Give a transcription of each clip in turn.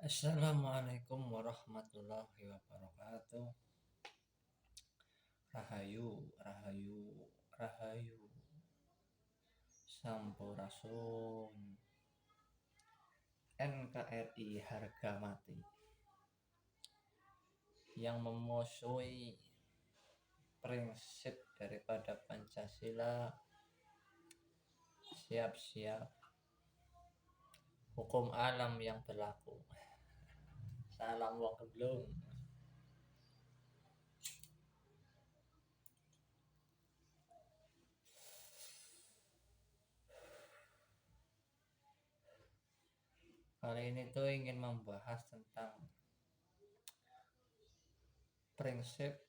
Assalamualaikum warahmatullahi wabarakatuh. Rahayu, rahayu, rahayu. Sampurasun. NKRI harga mati. Yang memusuhi prinsip daripada Pancasila siap-siap hukum alam yang berlaku. Salam wong geblung. Kali ini tuh ingin membahas tentang prinsip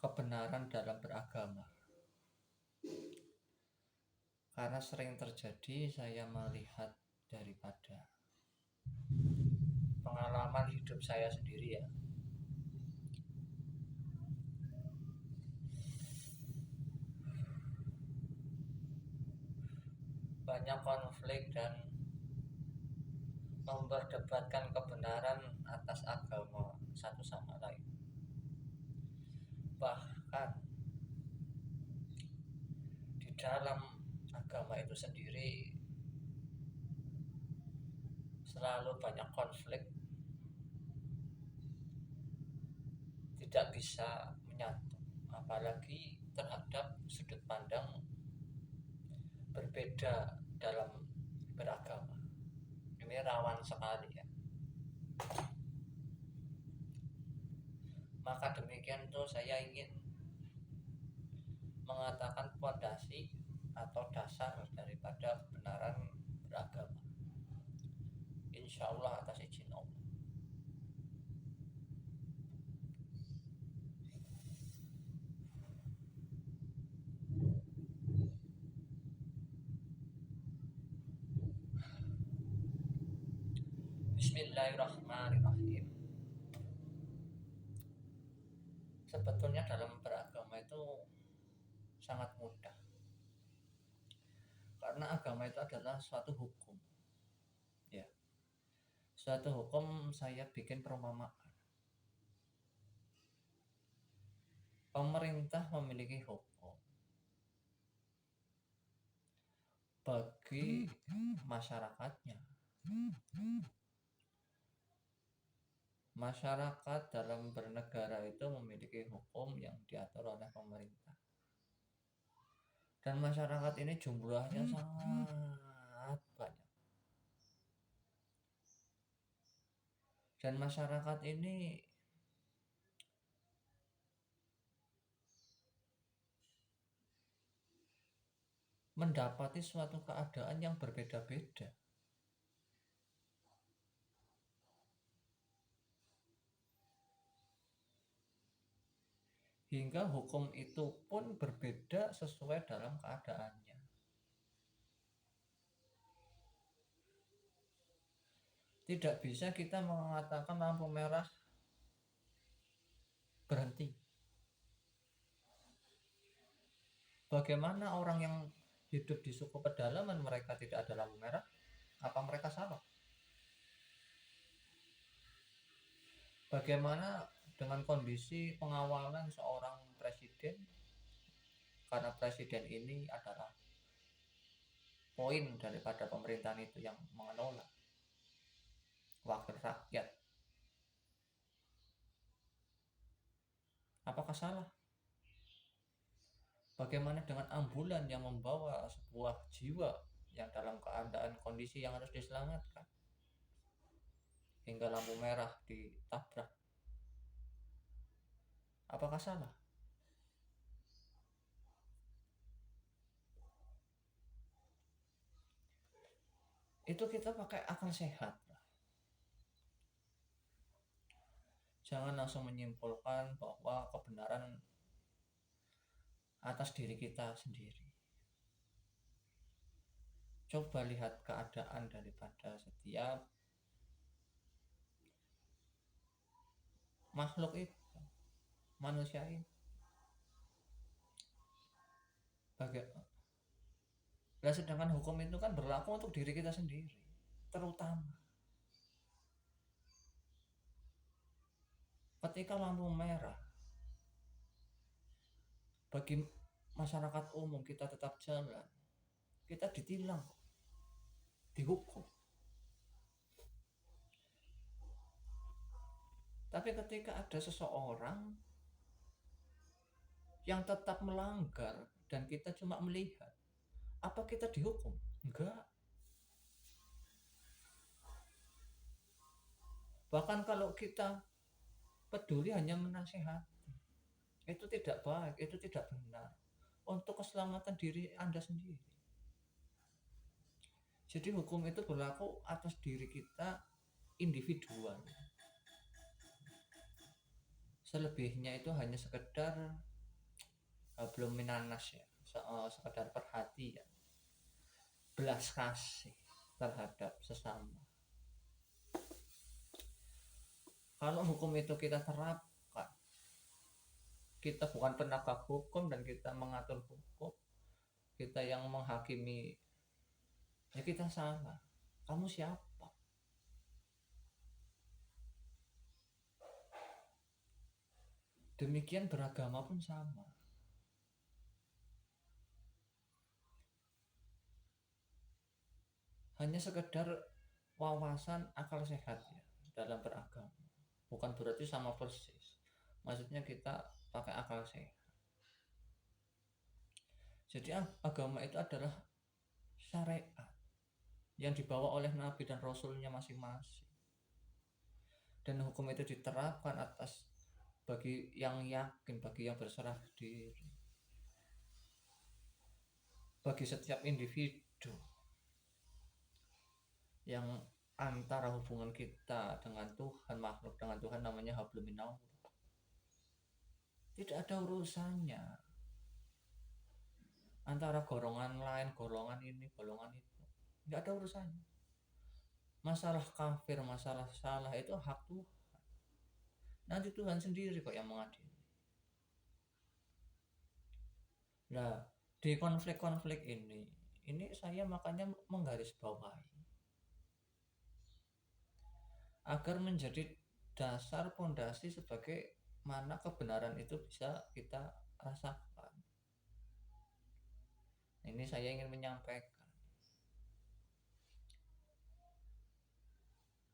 kebenaran dalam beragama. Karena sering terjadi saya melihat daripada pengalaman hidup saya sendiri ya. Banyak konflik dan memperdebatkan kebenaran atas agama satu sama lain. Bahkan di dalam agama itu sendiri selalu banyak konflik, tidak bisa menyatu, apalagi terhadap sudut pandang berbeda dalam beragama. Ini rawan sekali ya. Maka demikian tuh saya ingin mengatakan fondasi atau dasar daripada kebenaran beragama, insya Allah atas izin Allah. Bismillahirrahmanirrahim. Sebetulnya dalam beragama itu sangat mudah, karena agama itu adalah suatu hukum ya. Suatu hukum saya bikin perumpamaan. Pemerintah memiliki hukum bagi masyarakatnya. Masyarakat dalam bernegara itu memiliki hukum yang diatur oleh pemerintah. Dan masyarakat ini jumlahnya sangat banyak. Dan masyarakat ini mendapati suatu keadaan yang berbeda-beda. Hingga hukum itu pun berbeda sesuai dalam keadaannya. Tidak bisa kita mengatakan lampu merah berhenti. Bagaimana orang yang hidup di suku pedalaman mereka tidak ada lampu merah? Apa mereka salah? Bagaimana dengan kondisi pengawalan seorang presiden? Karena presiden ini adalah poin daripada pemerintahan itu yang mengelola wakil rakyat. Apakah salah? Bagaimana dengan ambulan yang membawa sebuah jiwa yang dalam keadaan kondisi yang harus diselamatkan, hingga lampu merah ditabrak? Apakah salah? Itu kita pakai akal sehat. Jangan langsung menyimpulkan bahwa kebenaran atas diri kita sendiri. Coba lihat keadaan daripada setiap makhluk itu, manusia ini. Nah, sedangkan hukum itu kan berlaku untuk diri kita sendiri, terutama ketika lampu merah bagi masyarakat umum kita tetap jalan, kita ditilang, dihukum. Tapi ketika ada seseorang yang tetap melanggar dan kita cuma melihat, apa kita dihukum? Enggak. Bahkan kalau kita peduli hanya menasihati, itu tidak baik, itu tidak benar untuk keselamatan diri Anda sendiri. Jadi hukum itu berlaku atas diri kita individual. Selebihnya itu hanya sekedar belum minanas ya, sekedar perhatian, belas kasih terhadap sesama. Kalau hukum itu kita terapkan, kita bukan penegak hukum dan kita mengatur hukum, kita yang menghakimi, ya kita salah. Kamu siapa? Demikian beragama pun sama. Hanya sekedar wawasan akal sehat ya dalam beragama. Bukan berarti sama persis. Maksudnya kita pakai akal sehat. Jadi agama itu adalah syariat yang dibawa oleh Nabi dan Rasulnya masing-masing. Dan hukum itu diterapkan atas bagi yang yakin, bagi yang berserah diri, bagi setiap individu yang antara hubungan kita dengan Tuhan, makhluk dengan Tuhan namanya hablum minallah. Tidak ada urusannya antara golongan lain, golongan ini, golongan itu. Tidak ada urusannya. Masalah kafir, masalah salah itu hak Tuhan. Nanti Tuhan sendiri kok yang mengadili. Nah, di konflik-konflik ini saya makanya menggarisbawahi agar menjadi dasar pondasi sebagai mana kebenaran itu bisa kita rasakan. Ini saya ingin menyampaikan.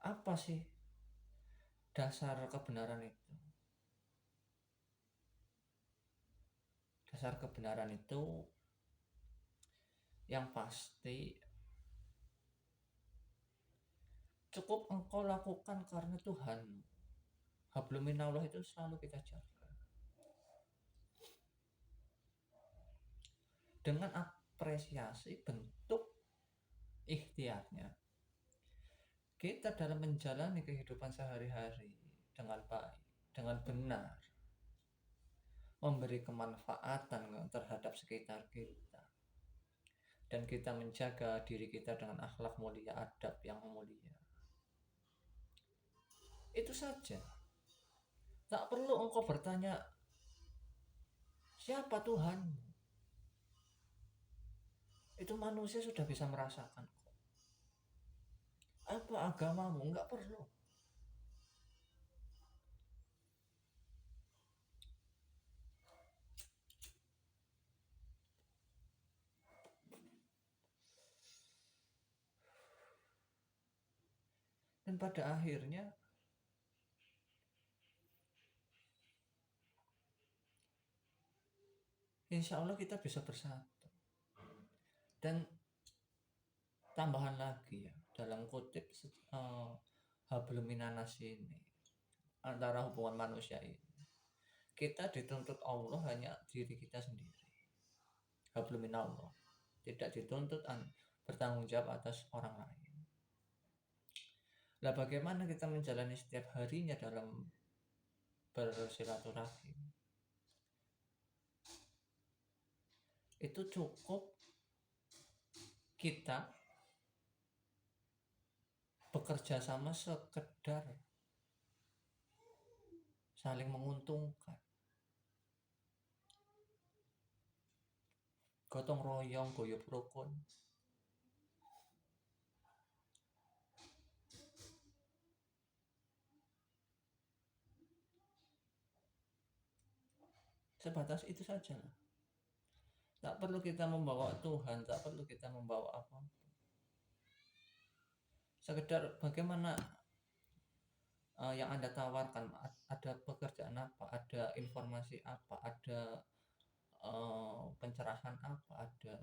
Apa sih dasar kebenaran itu? Dasar kebenaran itu yang pasti cukup engkau lakukan karena Tuhan. Hablum minallah itu selalu kita jaga. Dengan apresiasi bentuk ikhtiarnya, kita dalam menjalani kehidupan sehari-hari dengan baik, dengan benar, memberi kemanfaatan terhadap sekitar kita, dan kita menjaga diri kita dengan akhlak mulia, adab yang mulia. Itu saja. Tak perlu engkau bertanya siapa Tuhanmu. Itu manusia sudah bisa merasakan. Apa agamamu? Enggak perlu. Dan pada akhirnya insya Allah kita bisa bersatu. Dan tambahan lagi ya, dalam kutip hablum minanas ini, antara hubungan manusia ini, kita dituntut Allah hanya diri kita sendiri. Hablum minallah, tidak dituntut bertanggung jawab atas orang lain. Nah, bagaimana kita menjalani setiap harinya dalam bersilaturahim? Itu cukup kita bekerja sama sekedar saling menguntungkan, gotong royong, guyub rukun, Sebatas itu saja lah. Tak perlu kita membawa Tuhan, tak perlu kita membawa apa. Sekedar bagaimana yang Anda tawarkan, ada pekerjaan apa, ada informasi apa, ada pencerahan apa, ada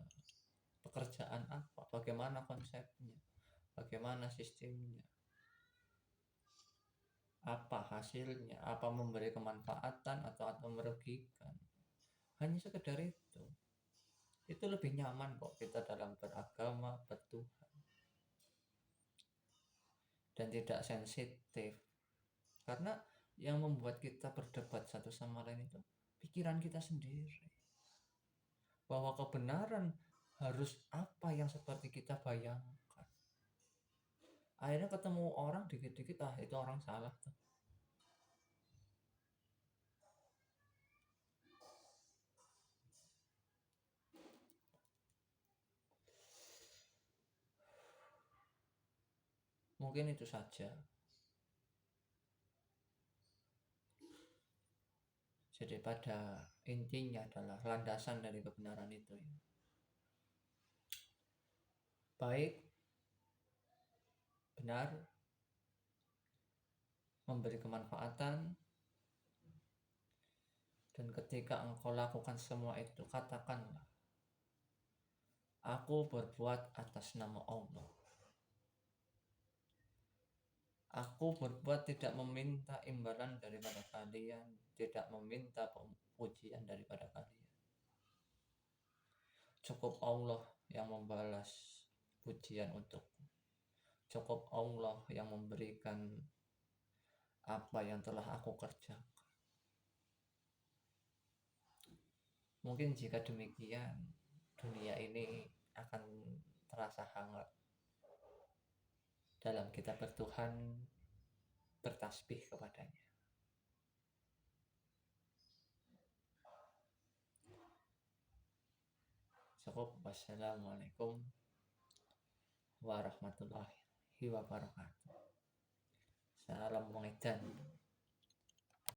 pekerjaan apa, bagaimana konsepnya, bagaimana sistemnya, apa hasilnya, apa memberi kemanfaatan atau merugikan. Hanya sekedar itu lebih nyaman kok kita dalam beragama, bertuhan, dan tidak sensitif. Karena yang membuat kita berdebat satu sama lain itu pikiran kita sendiri, bahwa kebenaran harus apa yang seperti kita bayangkan. Akhirnya ketemu orang dikit-dikit, itu orang salah tuh. Mungkin itu saja. Jadi pada intinya adalah landasan dari kebenaran itu ya. Baik, benar, memberi kemanfaatan, dan ketika engkau lakukan semua itu, katakanlah, aku berbuat atas nama Allah. Aku berbuat tidak meminta imbalan daripada kalian, tidak meminta pujian daripada kalian. Cukup Allah yang membalas pujian untukku. Cukup Allah yang memberikan apa yang telah aku kerjakan. Mungkin jika demikian, dunia ini akan terasa hangat dalam kita bertuhan, bertasbih kepadanya. Cukup. Wassalamualaikum warahmatullahi wabarakatuh. Salam Mengedan.